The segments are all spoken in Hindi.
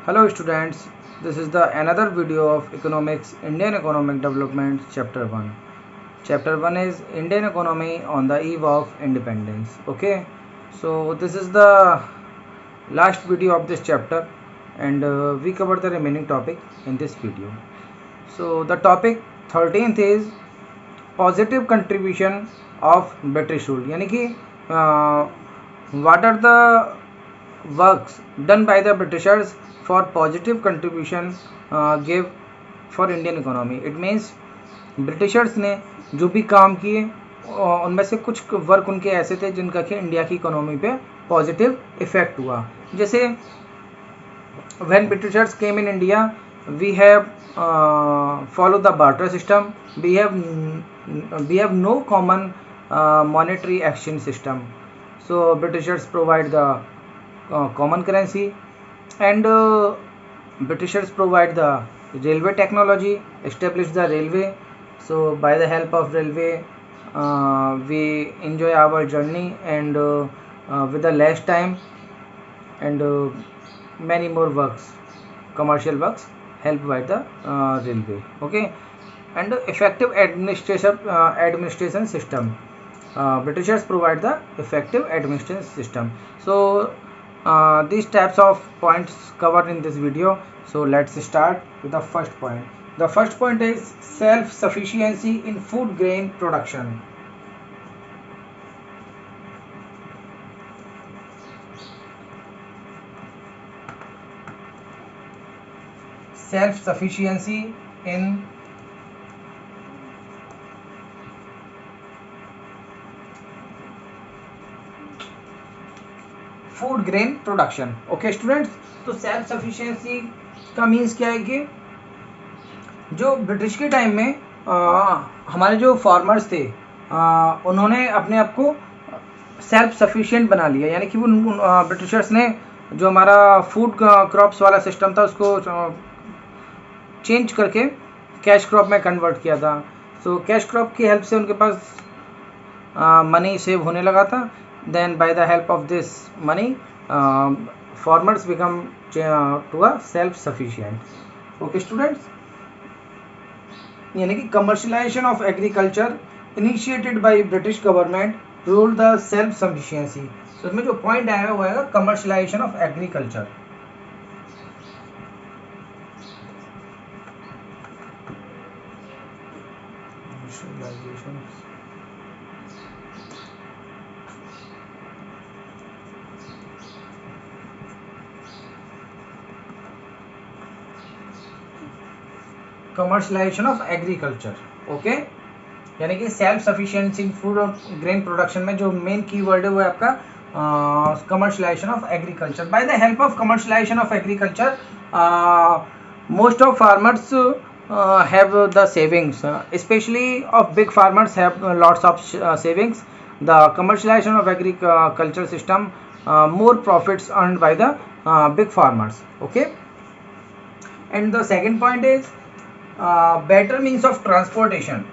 Hello students, this is the another video of economics Indian economic development chapter 1. Chapter 1 is Indian economy on the eve of independence. Okay, so this is the last video of this chapter and we cover the remaining topic in this video. So the topic 13th is positive contribution of British rule, यानी कि what are the works done by the Britishers for positive contribution gave for Indian economy. It means Britishers ने जो भी काम किए उनमें से कुछ वर्क उनके ऐसे थे जिनका कि इंडिया की इकोनॉमी पे पॉजिटिव इफेक्ट हुआ. जैसे when Britishers came in India, we have followed the barter system. We have no common monetary exchange system. So Britishers provide the common currency, and Britishers provide the railway technology, establish the railway. So by the help of railway, we enjoy our journey and with the less time and many more works, commercial works helped by the railway. Okay, and effective administration system. Britishers provide the effective administration system. So these types of points covered in this video. So let's start with the first point. The first point is self-sufficiency in food grain production. Self-sufficiency in food grain production. Okay students, तो सेल्फ सफिशिएंसी का मीन्स क्या है कि जो ब्रिटिश के टाइम में हमारे जो फार्मर्स थे उन्होंने अपने आप को सेल्फ सफिशिएंट बना लिया, यानी कि वो ब्रिटिशर्स ने जो हमारा फूड क्रॉप्स वाला सिस्टम था उसको चेंज करके कैश क्रॉप में कन्वर्ट किया था. सो कैश क्रॉप की हेल्प से उनके पास मनी सेव होने लगा था. Then by the help of this money, farmers become to a self-sufficient. Okay students, यानी कि commercialization of agriculture initiated by British government ruled the self-sufficiency. So इसमें जो point आया हुआ है commercialization of agriculture. Commercialisation of agriculture. Okay, यानी कि सेल्फ सफिशिएंसी फूड और ग्रेन प्रोडक्शन में जो मेन की वर्ड है वो है आपका commercialisation of agriculture. Bye the help of commercialisation of agriculture most of farmers have the savings, especially of big farmers have lots of savings. The commercialization of agriculture system, more profits earned by the big farmers. Okay, and the second point is better means of transportation.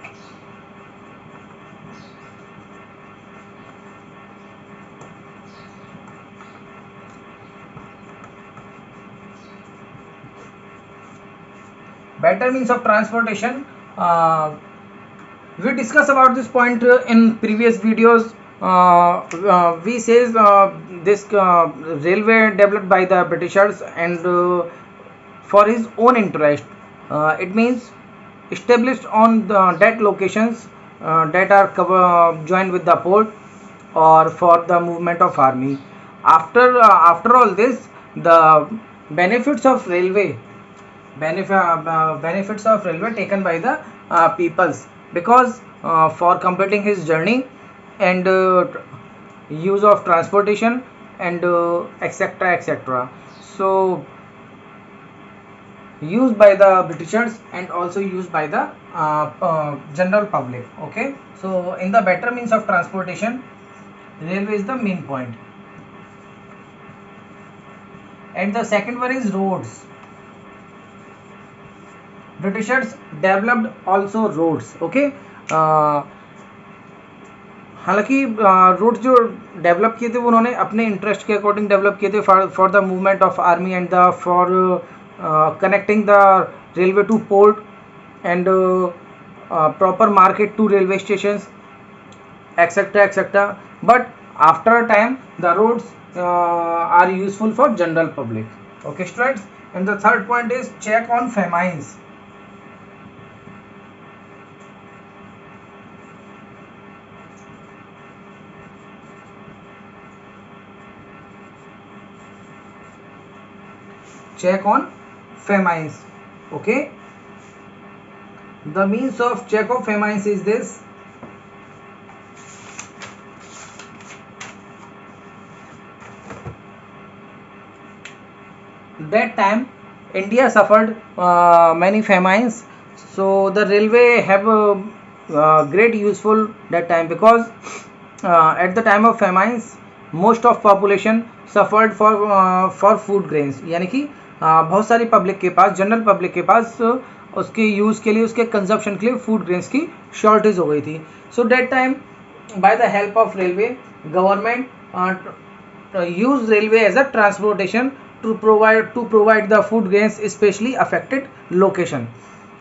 Better means of transportation. We discussed about this point in previous videos. We says this railway developed by the Britishers and for his own interest. It means established on that locations that are joined with the port or for the movement of army. After all this, the benefits of railway taken by the peoples, because for completing his journey and use of transportation and etc etc. So used by the Britishers and also used by the general public. Okay, so in the better means of transportation, railway is the main point. And the second one is roads. Britishers developed also roads. Okay, हालांकि रूट जो डेवलप किए थे वो उन्होंने अपने इंटरेस्ट के अकॉर्डिंग डेवलप किए थे for the movement of army and the for connecting the railway to port and proper market to railway stations etc etc, but after a time the roads are useful for general public. Okay students, and the third point is check on famines. Check on famines. Okay, the means of check of famines is this. That time India suffered many famines, so the railway have great useful that time, because at the time of famines most of population suffered for food grains, यानी कि बहुत सारी पब्लिक के पास, जनरल पब्लिक के पास उसके यूज़ के लिए, उसके कंजप्शन के लिए फूड ग्रेन्स की शॉर्टेज हो गई थी. So that time by the help of railway, government use railway as a transportation to provide the food grains especially affected location.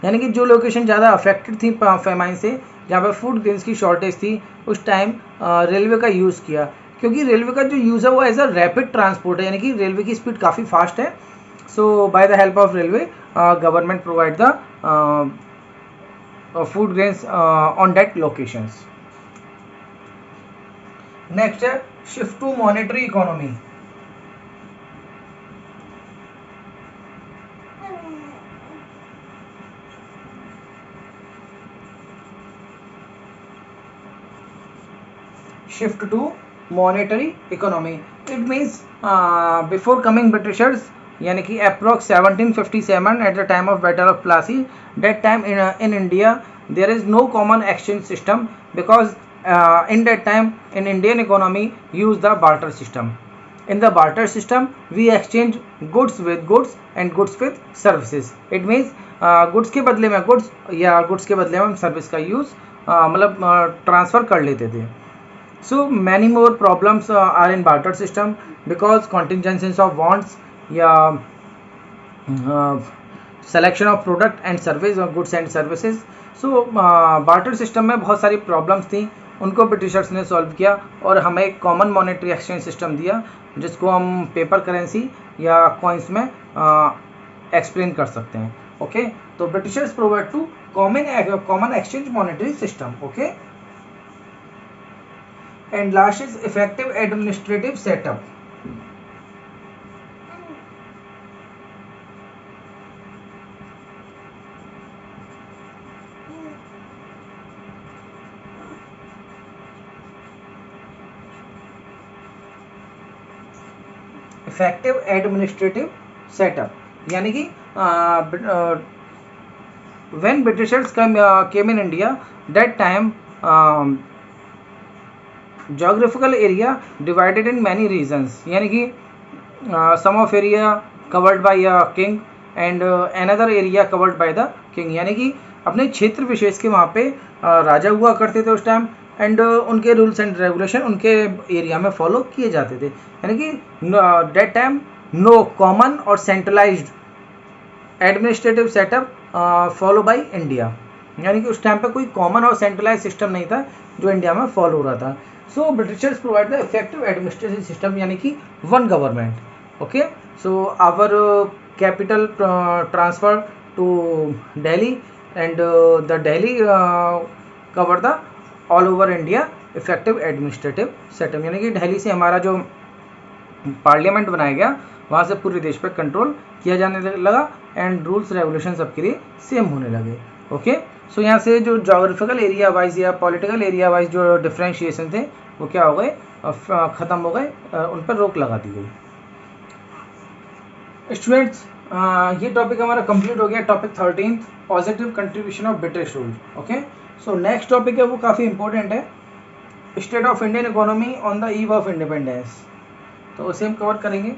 यानी कि जो लोकेशन ज़्यादा अफेक्टेड थी फेमाइन से, जहाँ पर फूड ग्रेन्स की शॉर्टेज थी, उस टाइम रेलवे का यूज़ किया, क्योंकि रेलवे का जो यूज़ है वो एज अ रैपिड ट्रांसपोर्ट है, यानी कि रेलवे की स्पीड काफ़ी फास्ट है. So by the help of railway government provide the food grains on that locations. Next है shift to monetary economy. Shift to monetary economy. It means before coming Britishers, यानी कि approx 1757 at the time of Battle of Plassey, that time in India there is no common exchange system, because in that time in Indian economy use the barter system. In the barter system we exchange goods with goods and goods with services. It means goods के बदले में goods या goods के बदले में हम सर्विस का यूज़ मतलब ट्रांसफ़र कर लेते थे. So many more problems are in barter system, because contingencies of wants या selection of product and service or goods and services. So barter system में बहुत सारी problems थी, उनको ब्रिटिशर्स ने सॉल्व किया और हमें एक कॉमन मॉनेटरी एक्सचेंज सिस्टम दिया, जिसको हम पेपर करेंसी या कॉइन्स में एक्सप्लेन कर सकते हैं. ओके, तो Britishers provide to common exchange monetary system. Okay, and last is effective administrative setup. Effective administrative setup यानी कि when Britishers came in India, that time geographical area divided in many regions, यानी कि some of area covered by a king and another area covered by the king, यानी कि अपने क्षेत्र विशेष के वहाँ पे राजा हुआ करते थे उस टाइम, एंड उनके रूल्स एंड रेगुलेशन उनके एरिया में फॉलो किए जाते थे. यानी कि दैट टाइम नो कॉमन और centralised administrative setup follow by India, यानी कि उस टाइम पे कोई कॉमन और सेंट्रलाइज सिस्टम नहीं था जो इंडिया में फॉलो हो रहा था. So Britishers provide the effective administrative system, यानी कि one government. Okay, so our capital transfer to Delhi and the Delhi cover the all over India effective administrative setup, यानी कि दिल्ली से हमारा जो पार्लियामेंट बनाया गया वहाँ से पूरे देश पर कंट्रोल किया जाने लगा एंड रूल्स रेगुलेशन सबके लिए सेम होने लगे. ओके, सो यहाँ से जो जोग्राफिकल एरिया वाइज या पॉलिटिकल एरिया वाइज जो डिफ्रेंशिएशन थे वो क्या हो गए, ख़त्म हो गए, उन पर रोक लगा दी गई. स्टूडेंट्स, ये टॉपिक हमारा कंप्लीट हो गया. Topic 13 positive contribution of British rule. Okay, so next topic है वो काफ़ी इंपॉर्टेंट है, state of Indian economy on the eve of independence. तो उसे हम कवर करेंगे.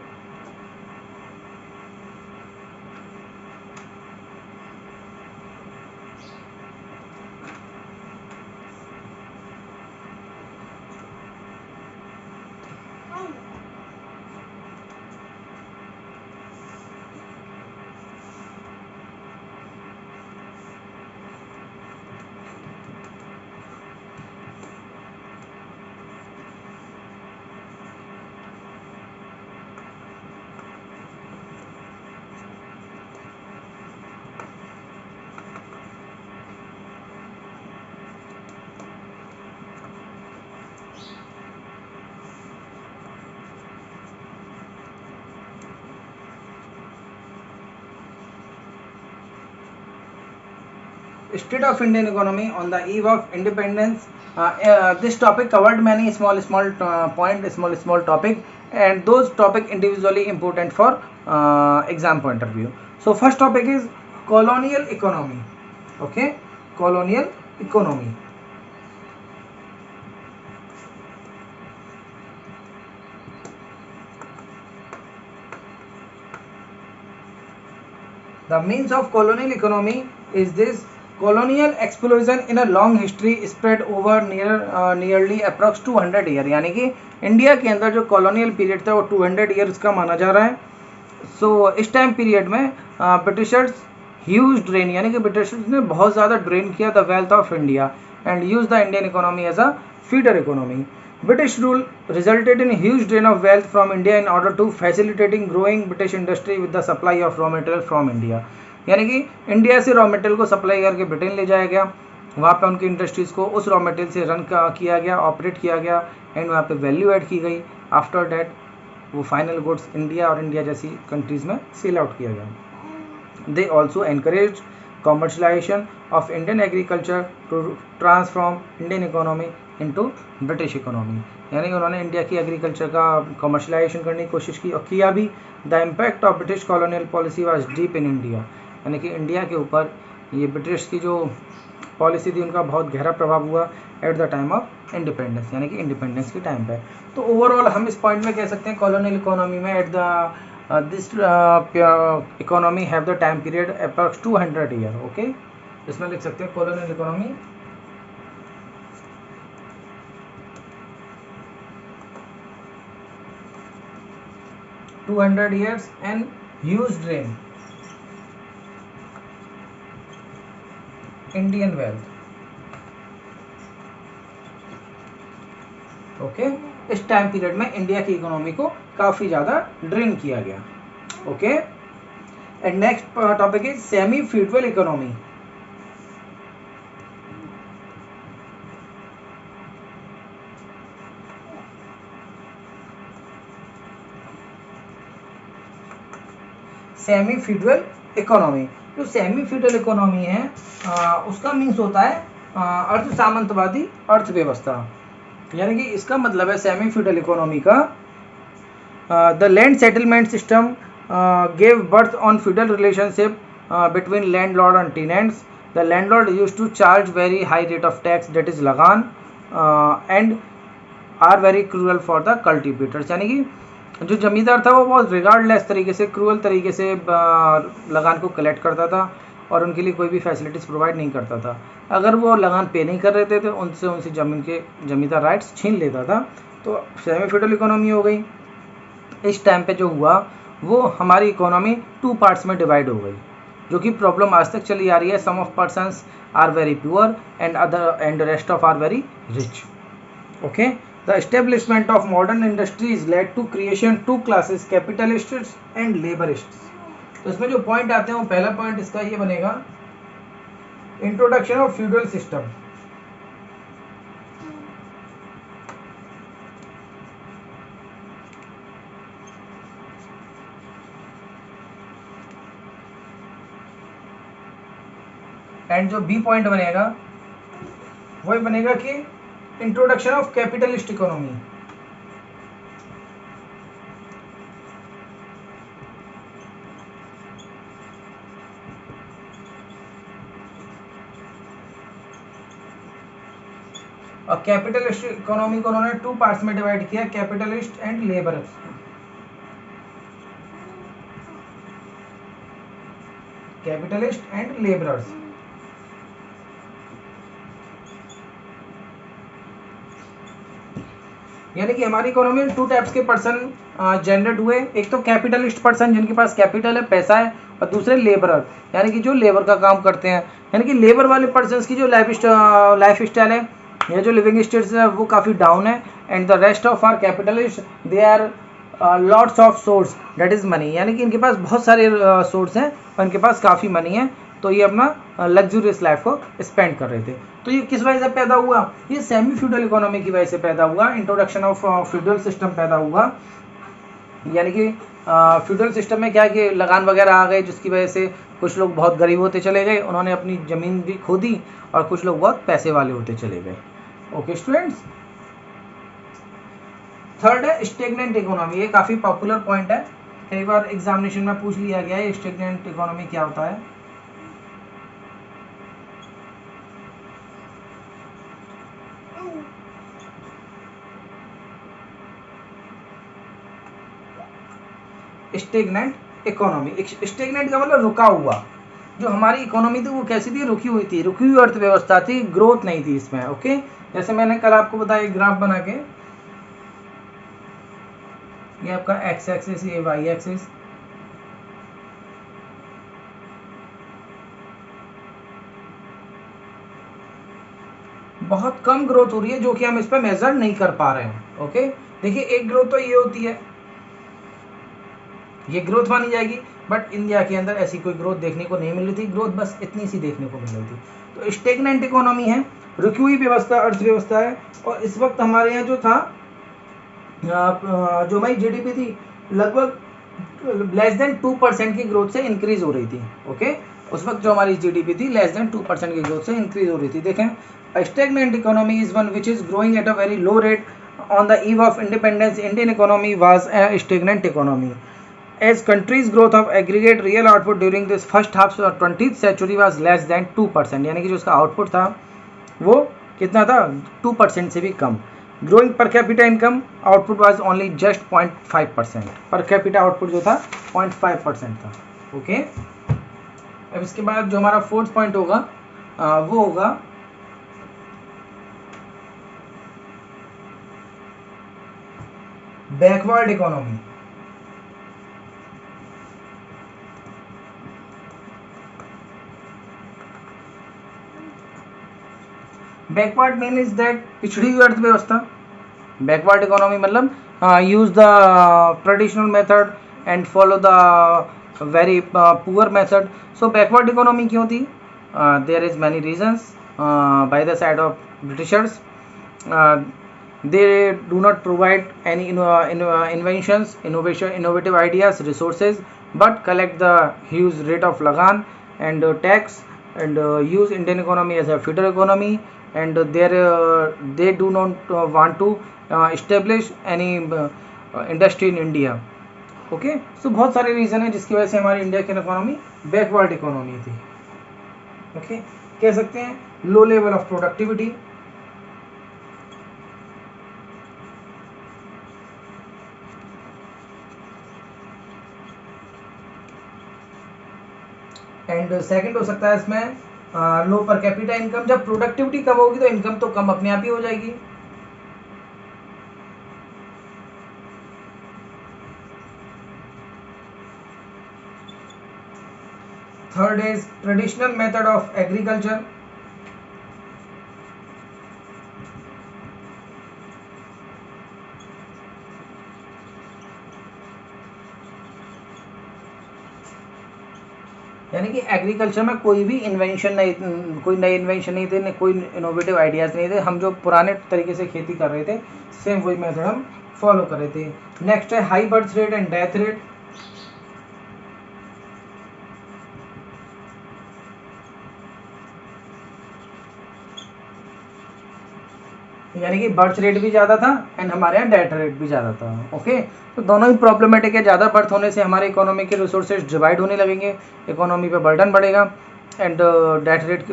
state of Indian economy on the eve of independence. This topic covered many small small topic, and those topic individually important for exam point of view. So first topic is colonial economy. Okay, colonial economy. The means of colonial economy is this: colonial explosion in a long history spread over nearly approx 200 year, यानी कि इंडिया के अंदर जो कॉलोनियल पीरियड था वो 200 ईयर्स का माना जा रहा है. सो इस टाइम पीरियड में ब्रिटिशर्स ह्यूज ड्रेन, यानी कि ब्रिटिशर्स ने बहुत ज़्यादा ड्रेन किया the wealth of India and use the Indian economy as a feeder economy. British rule resulted in a huge drain of wealth from India in order to facilitating growing British industry with the supply of raw material from India. यानी कि इंडिया से रॉ मटेरियल को सप्लाई करके ब्रिटेन ले जाया गया, वहाँ पे उनकी इंडस्ट्रीज़ को उस रॉ मटेरियल से रन किया गया, ऑपरेट किया गया, एंड वहाँ पे वैल्यू ऐड की गई. आफ्टर डैट वो फाइनल गुड्स इंडिया और इंडिया जैसी कंट्रीज़ में सेल आउट किया गया. They also encourage commercialisation of Indian agriculture to transform Indian economy into British economy. यानी कि उन्होंने इंडिया की एग्रीकल्चर का कमर्शलाइजेशन करने की कोशिश की और किया भी. The impact of British colonial policy was deep in India. यानी कि इंडिया के ऊपर ये ब्रिटिश की जो पॉलिसी थी उनका बहुत गहरा प्रभाव हुआ eight the time of independence, यानी कि इंडिपेंडेंस के टाइम पे. तो ओवरऑल हम इस पॉइंट में कह सकते हैं कॉलोनियल इकोनॉमी में at the this economy have the time period approx 200 year. Okay, इसमें लिख सकते हैं colonial economy 200 years and huge drain Indian wealth. Okay, इस टाइम पीरियड में इंडिया की इकोनॉमी को काफी ज्यादा ड्रेन किया गया. Okay, and next topic is semi feudal economy. Semi feudal economy. जो सेमी फ्यूडल इकोनॉमी है उसका मीन्स होता है अर्थ सामंतवादी अर्थव्यवस्था. यानी कि इसका मतलब है सेमी फ्यूडल इकोनॉमी का the land settlement system gave birth on feudal relationship between landlord and tenants. The landlord used to charge very high rate of tax that is lagaan and are very cruel for the cultivators. यानी कि जो जमींदार था वो बहुत रिगार्डलेस तरीके से, क्रूअल तरीके से लगान को कलेक्ट करता था और उनके लिए कोई भी फैसिलिटीज़ प्रोवाइड नहीं करता था. अगर वो लगान पे नहीं कर रहे थे तो उनसे ज़मीन के जमींदार राइट्स छीन लेता था. तो सेमी फ्यूडल इकोनॉमी हो गई. इस टाइम पे जो हुआ वो हमारी इकोनॉमी 2 पार्ट्स में डिवाइड हो गई, जो कि प्रॉब्लम आज तक चली आ रही है. Some of persons are very poor and rest of are very rich. Okay, The establishment of modern industries led to creation 2 classes, capitalists and laborists. तो इसमें जो पॉइंट आते हैं वो पहला पॉइंट इसका ये बनेगा introduction of feudal system. And जो बी पॉइंट बनेगा वही बनेगा कि इंट्रोडक्शन ऑफ कैपिटलिस्ट इकोनॉमी. और कैपिटलिस्ट इकोनॉमी को उन्होंने 2 पार्ट्स में डिवाइड किया, capitalist and labourers. Capitalist and labourers. यानी कि हमारी इकोनॉमी में 2 टाइप्स के पर्सन जनरेट हुए. एक तो कैपिटलिस्ट पर्सन जिनके पास कैपिटल है, पैसा है, और दूसरे लेबरर यानी कि जो लेबर का काम करते हैं. यानी कि लेबर वाले पर्सन्स की जो लाइफ स्टाइल है या जो लिविंग स्टैंडर्ड्स है वो काफ़ी डाउन है. And the rest of are capitalist they are lots of source that is money. यानी कि इनके पास बहुत सारे सोर्स हैं और इनके पास काफ़ी मनी है, तो ये अपना लग्जूरियस लाइफ को स्पेंड कर रहे थे. तो ये किस वजह से पैदा हुआ? ये सेमी फ्यूडल इकोनॉमी की वजह से पैदा हुआ. इंट्रोडक्शन ऑफ फ्यूडल सिस्टम पैदा हुआ. यानी कि फ्यूडल सिस्टम में क्या है कि लगान वगैरह आ गए, जिसकी वजह से कुछ लोग बहुत गरीब होते चले गए, उन्होंने अपनी ज़मीन भी खो दी, और कुछ लोग बहुत पैसे वाले होते चले गए। ओके स्टूडेंट्स, थर्ड है स्टेगनेंट इकोनॉमी। ये काफ़ी पॉपुलर पॉइंट है, कई बार एग्जामिनेशन में पूछ लिया गया है स्टेगनेंट इकोनॉमी क्या होता है। स्टेगनेंट इकोनॉमी, स्टेगनेंट का मतलब रुका हुआ। जो हमारी इकोनॉमी थी वो कैसी थी, रुकी हुई थी, रुकी हुई अर्थव्यवस्था थी, ग्रोथ नहीं थी इसमें। ओके, जैसे मैंने कल आपको बताया ग्राफ बना के, ये आपका एक्स एक्सिस, ये वाई एक्सिस, बहुत कम ग्रोथ हो रही है जो कि हम इस पर मेजर नहीं कर पा रहे हैं। ओके, देखिए एक ग्रोथ तो ये होती है, ये ग्रोथ मानी जाएगी, बट इंडिया के अंदर ऐसी कोई ग्रोथ देखने को नहीं मिल रही थी, ग्रोथ बस इतनी सी देखने को मिल रही थी। तो स्टेगनेंट इकोनॉमी है, रुकी हुई व्यवस्था, अर्थव्यवस्था है। और इस वक्त हमारे यहाँ जो था, जो हमारी जीडीपी थी लगभग लेस देन 2% की ग्रोथ से इंक्रीज हो रही थी। ओके, उस वक्त जो हमारी जीडीपी थी लेस देन 2% की ग्रोथ से इंक्रीज हो रही थी। देखें, a stagnant economy is one which is growing at a very low rate. On the eve of independence, Indian economy was a stagnant economy. As country's growth of aggregate real output during this first half of 20th century was less than 2%, यानी कि जो उसका आउटपुट था वो कितना था, 2% से भी कम। Growing per capita income output was only just 0.5%, per capita output जो था 0.5% था। ओके, अब इसके बाद जो हमारा फोर्थ पॉइंट होगा वो होगा backward economy. Backward mean is that पिछड़ी हुई अर्थव्यवस्था। बैकवर्ड इकोनॉमी मतलब use the traditional method and follow the very poor method. So backward economy क्यों थी? There is many reasons by the side of Britishers. They do not provide any inventions, innovative ideas, resources, but collect the huge rate of lagan and tax, and use Indian economy as a feeder economy, and they do not want to establish any industry in India. Okay, so बहुत सारे रीज़न है जिसकी वजह से हमारी इंडिया की इकोनॉमी बैकवर्ड इकोनॉमी थी। ओके, कह सकते हैं low level of productivity, and second हो सकता है इसमें लो पर कैपिटा इनकम। जब प्रोडक्टिविटी कम होगी तो इनकम तो कम अपने आप ही हो जाएगी। Third is traditional method of agriculture. यानी कि एग्रीकल्चर में कोई भी इन्वेंशन नहीं, कोई नई इन्वेंशन नहीं थे, कोई इनोवेटिव आइडियाज़ नहीं थे। हम जो पुराने तरीके से खेती कर रहे थे सेम वही मेथड हम फॉलो कर रहे थे। नेक्स्ट है high birth rate and death rate. यानी कि बर्थ रेट भी ज़्यादा था एंड हमारे यहाँ डेथ रेट भी ज़्यादा था। ओके, तो दोनों ही प्रॉब्लमेटिक है। ज़्यादा बर्थ होने से हमारे इकोनॉमी के रिसोर्सेज डिवाइड होने लगेंगे, इकोनॉमी पे बर्डन बढ़ेगा। एंड डेथ रेट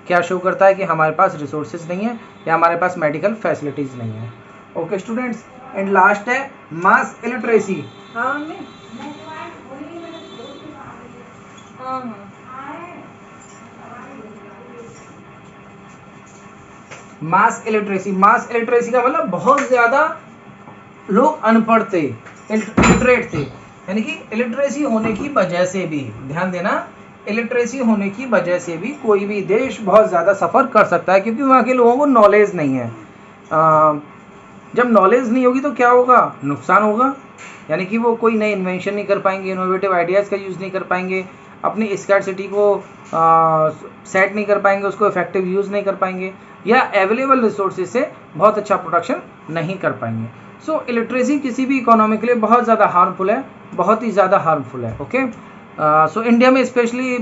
क्या शो करता है कि हमारे पास रिसोर्सेज नहीं है या हमारे पास मेडिकल फैसिलिटीज़ नहीं है। ओके स्टूडेंट्स, एंड लास्ट है मास इलिटरेसी। मास इलिटरेसी, मास इलिटरेसी का मतलब बहुत ज़्यादा लोग अनपढ़ थे, इलिटरेट थे। यानी कि इलिटरेसी होने की वजह से भी, ध्यान देना, इलिटरेसी होने की वजह से भी कोई भी देश बहुत ज़्यादा सफ़र कर सकता है, क्योंकि वहाँ के लोगों को नॉलेज नहीं है। जब नॉलेज नहीं होगी तो क्या होगा, नुकसान होगा। यानी कि वो कोई नई इन्वेंशन नहीं कर पाएंगे, इनोवेटिव आइडियाज़ का यूज़ नहीं कर पाएंगे, अपनी स्कैर्सिटी को सेट नहीं कर पाएंगे, उसको इफेक्टिव यूज़ नहीं कर पाएंगे, या अवेलेबल रिसोर्सेज से बहुत अच्छा प्रोडक्शन नहीं कर पाएंगे। सो इलिटरेसी किसी भी इकोनॉमी के लिए बहुत ज़्यादा हार्मफुल है, बहुत ही ज़्यादा हार्मफुल है। ओके, सो इंडिया में स्पेशली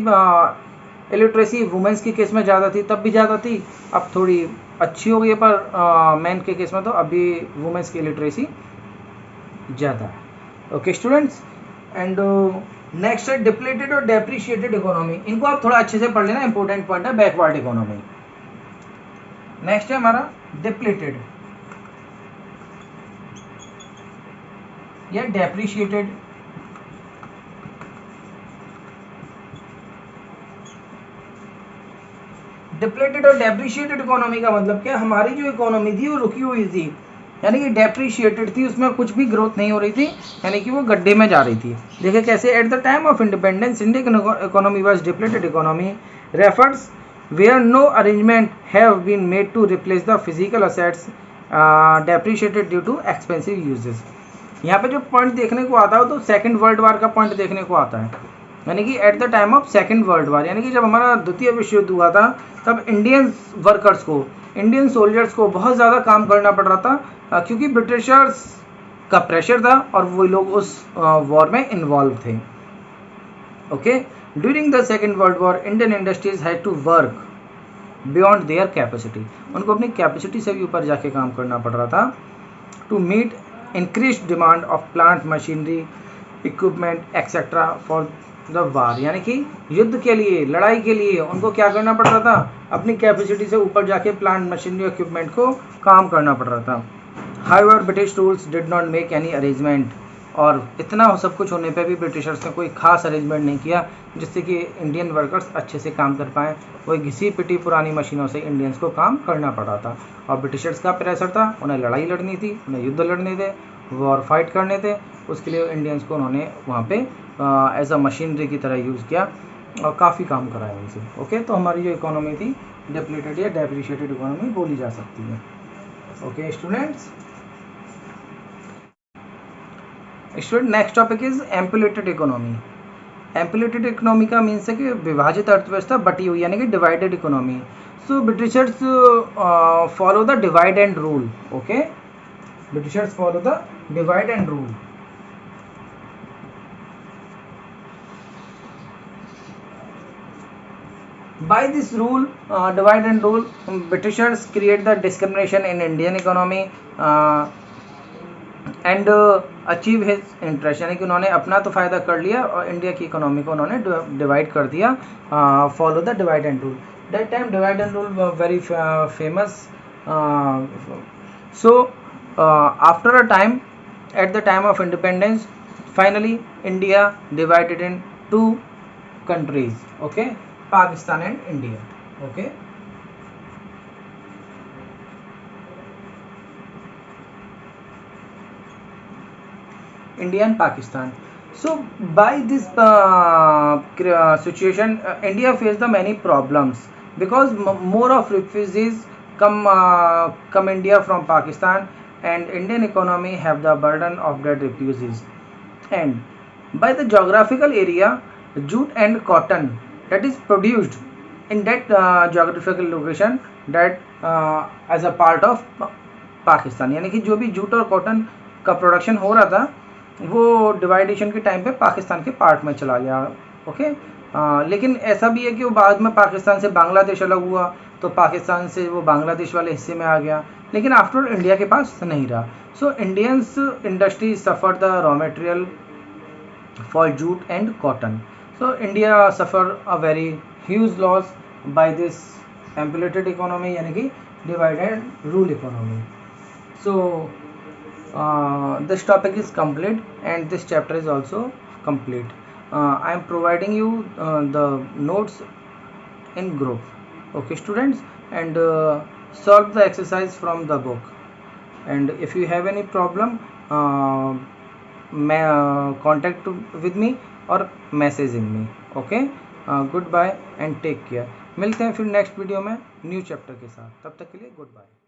इलिटरेसी वुमेंस के केस में ज़्यादा थी, तब भी ज़्यादा थी, अब थोड़ी अच्छी हो गई है, पर मैन के केस में तो अभी वुमेंस की इलिटरेसी ज़्यादा है। ओके स्टूडेंट्स, एंड नेक्स्ट है डिप्लेटेड और डेप्रिशिएटेड इकोनॉमी। इनको आप थोड़ा अच्छे से पढ़ लेना, इंपॉर्टेंट पॉइंट है बैकवर्ड इकोनॉमी। नेक्स्ट है हमारा डिप्लेटेड या डेप्रिशिएटेड। डिप्लेटेड और डेप्रिशिएटेड इकोनॉमी का मतलब क्या, हमारी जो इकोनॉमी थी वो रुकी हुई थी, यानी कि डेप्रिशिएटेड थी, उसमें कुछ भी ग्रोथ नहीं हो रही थी, यानी कि वो गड्ढे में जा रही थी। देखिए कैसे, at the time of independence Indian economy was depleted economy refers where no arrangement have been made to replace the physical assets depreciated due to expensive uses. यहाँ पे जो पॉइंट देखने को आता है तो सेकेंड वर्ल्ड वार का पॉइंट देखने को आता है, यानी कि eight the time of second world war, यानी कि जब हमारा द्वितीय विश्व युद्ध हुआ था तब इंडियन वर्कर्स को, इंडियन सोल्जर्स को बहुत ज़्यादा काम करना पड़ रहा था, क्योंकि ब्रिटिशर्स का प्रेशर था और वो लोग उस वॉर में इन्वॉल्व थे। Okay, during the second world war Indian industries had to work beyond their capacity. उनको अपनी कैपेसिटी से भी ऊपर जाके काम करना पड़ रहा था, to meet increase demand of plant machinery equipment etcetera for the war. यानी कि युद्ध के लिए, लड़ाई के लिए उनको क्या करना पड़ रहा था, अपनी कैपेसिटी से ऊपर जाके प्लांट मशीनरी इक्विपमेंट को काम करना पड़ रहा था। However British rules did not make any arrangement, और इतना सब कुछ होने पे भी ब्रिटिशर्स ने कोई खास अरेंजमेंट नहीं किया जिससे कि इंडियन वर्कर्स अच्छे से काम कर पाएँ। वही घिसी पिटी पुरानी मशीनों से इंडियंस को काम करना पड़ रहा था, और ब्रिटिशर्स का प्रेशर था, उन्हें लड़ाई लड़नी थी, उन्हें युद्ध लड़ने थे, वॉर फाइट करने थे, उसके लिए इंडियंस को उन्होंने वहाँ पे एज अ मशीनरी की तरह यूज़ किया और काफ़ी काम कराया उनसे। ओके, तो हमारी जो इकोनॉमी थी डिप्लेटेड या डेप्रिशिएटेड इकोनॉमी बोली जा सकती है। Okay students, next topic is amputated economy. Amputated economy का मीन्स है कि विभाजित अर्थव्यवस्था, बटी हुई, यानी कि divided economy. So Britishers follow the divide and rule. Okay, Britishers follow the divide and rule. By this rule, divide and rule, Britishers create the discrimination in Indian economy and achieve his interest, यानी कि उन्होंने अपना तो फ़ायदा कर लिया और इंडिया की इकोनॉमी को उन्होंने डिवाइड कर दिया। Follow the divide and rule. That time divide and rule were very famous. So after a time, eight the time of independence, finally India divided in 2 countries. Okay, Pakistan and India. Okay, India and Pakistan. So by this situation, India faced the many problems because more of refugees come India from Pakistan, and Indian economy have the burden of that refugees. And by the geographical area, jute and cotton that is produced in that geographical location, that as a part of Pakistan, यानी कि जो भी जूट और कॉटन का प्रोडक्शन हो रहा था वो डिवाइडेशन के टाइम पे पाकिस्तान के पार्ट में चला गया। ओके, लेकिन ऐसा भी है कि वो बाद में पाकिस्तान से बांग्लादेश अलग हुआ तो पाकिस्तान से वो बांग्लादेश वाले हिस्से में आ गया, लेकिन आफ्टर इंडिया के पास नहीं रहा। So Indians industry suffer the raw material for jute and cotton. So India suffer a very huge loss by this ampulated economy, यानी कि divide and rule economy. So this topic is complete and this chapter is also complete. I am providing you the notes in group. Okay students, and solve the exercise from the book, and if you have any problem contact with me or messaging me. Okay, good bye and take care. मिलते हैं फिर नेक्स्ट वीडियो में न्यू चैप्टर के साथ, तब तक के लिए गुड बाय।